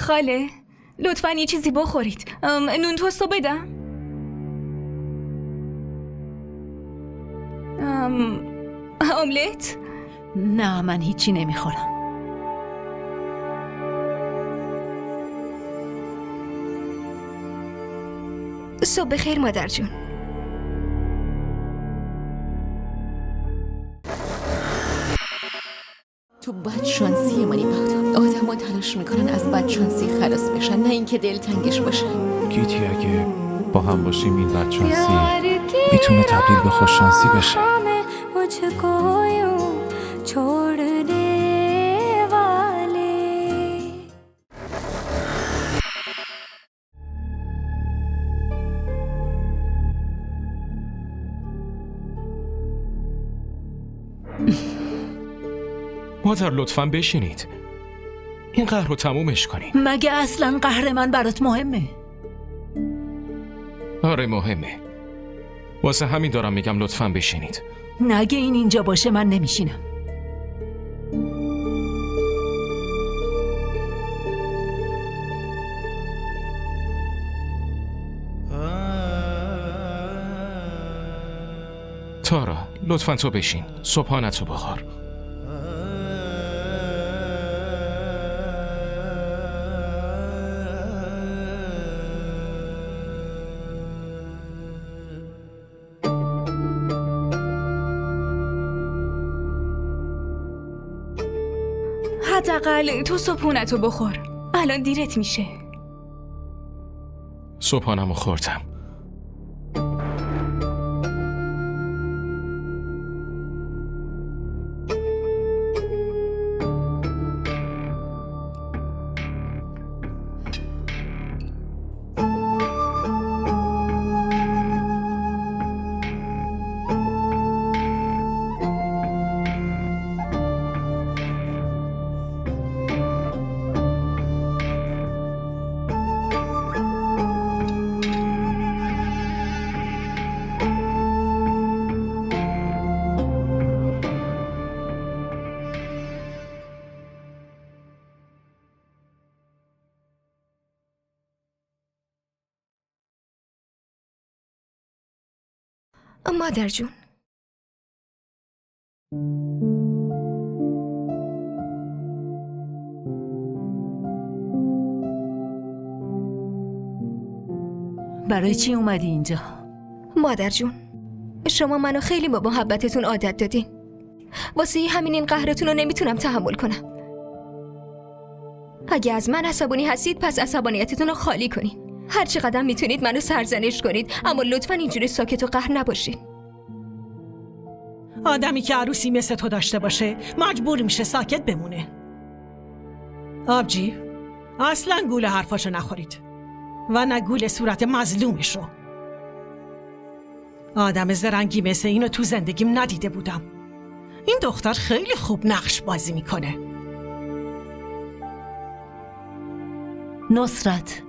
خاله لطفاً یه چیزی بخورید. نون توستو بدم؟ املت؟ نه من هیچی نمیخورم. صبح بخیر مادر جون. تو بدشانسی منی بهتا. آدم‌ها تلاش میکنن از بدشانسی خلاص بشن، نه اینکه دلتنگش باشن. گیتی اگه با هم باشیم این بدشانسی میتونه تبدیل به خوششانسی بشه. مادر لطفاً بشینید. این قهر رو تمومش کنید. مگه اصلا قهر من برات مهمه؟ آره مهمه. واسه همین دارم میگم لطفاً بشینید. نگه این اینجا باشه من نمیشینم. تارا لطفاً تو بشین. صبحانه‌تو بخور. حداقل تو صبحونتو بخور. الان دیرت میشه. صبحانه‌مو خوردم. مادر جون برای چی اومدی اینجا؟ مادر جون شما منو خیلی با محبتتون عادت دادین. واسه همین این قهرتون رو نمیتونم تحمل کنم. اگه از من عصبانی هستید پس عصبانیتتون رو خالی کنین. هر چقدر میتونید منو سرزنش کنید اما لطفاً اینجوری ساکت و قهر نباشین. آدمی که عروسی مثل تو داشته باشه مجبور میشه ساکت بمونه. آبجی اصلا گول حرفاشو نخورید و نه گول صورت مظلومش رو. آدم زرنگی مثل اینو تو زندگیم ندیده بودم. این دختر خیلی خوب نقش بازی میکنه. نصرت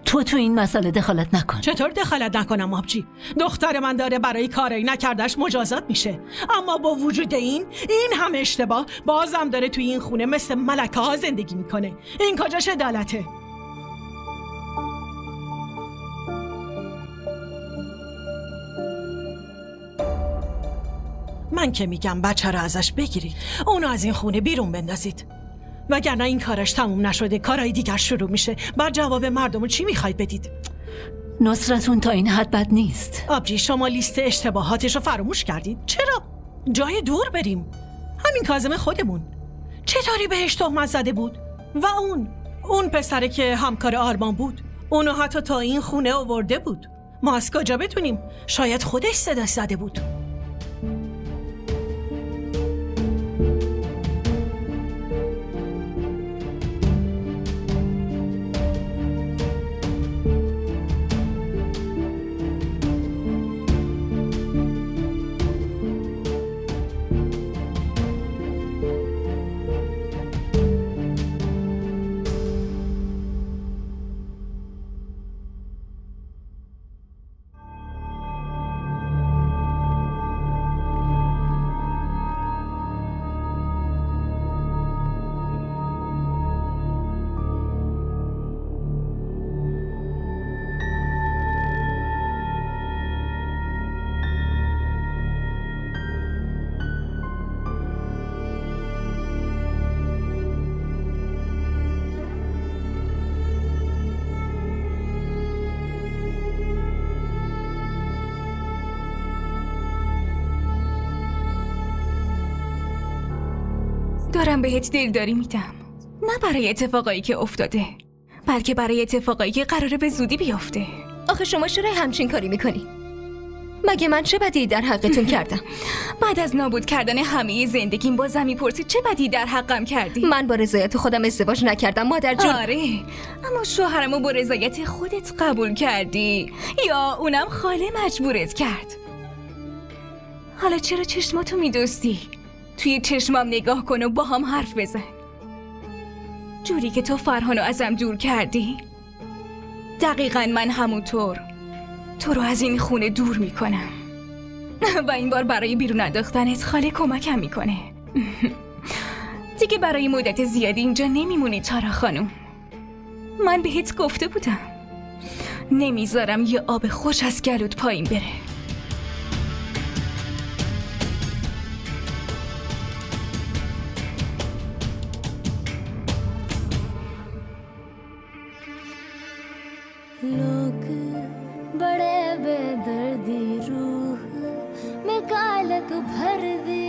تو این مسئله دخالت نکن. چطور دخالت نکنم آبجی؟ دختر من داره برای کاری نکردش مجازات میشه، اما با وجود این همه اشتباه بازم داره توی این خونه مثل ملکه ها زندگی میکنه. این کجاش عدالته؟ من که میگم بچه رو ازش بگیرید، اونو از این خونه بیرون بندازید، وگرنه این کارش تموم نشده کارهای دیگر شروع میشه. بعد جواب مردمو چی میخواید بدید؟ نصرتون تا این حد بد نیست. آبجی شما لیست اشتباهاتش رو فراموش کردید. چرا؟ جای دور بریم. همین کاظم خودمون چطوری بهش تهمت زده بود؟ و اون پسره که همکار آرمان بود، اونو حتی تا این خونه آورده بود. ما از کجا بدونیم؟ شاید خودش صدا زده بود. دارم بهت دلداری میدم، نه برای اتفاقایی که افتاده، بلکه برای اتفاقایی که قراره به زودی بیفته. آخه شما چرا همچین کاری میکنی؟ مگه من چه بدی در حقتون کردم؟ بعد از نابود کردن همه زندگیم بازم میپرسید چه بدی در حقم کردی؟ من با رضایت خودم ازدواج نکردم مادر جون. آره، اما شوهرمو با رضایت خودت قبول کردی یا اونم خاله مجبورت کرد؟ حالا چرا چشماتو میدوستی؟ توی چشمام نگاه کن و با هم حرف بزن. جوری که تو فرهانو ازم دور کردی، دقیقاً من همونطور تو رو از این خونه دور میکنم. و این بار برای بیرون انداختنت خاله کمکم میکنه. دیگه برای مدت زیادی اینجا نمیمونی تارا خانم. من بهت گفته بودم نمیذارم یه آب خوش از گلوت پایین بره. लोग बड़े बेदर्दी रूह में कालक भर दी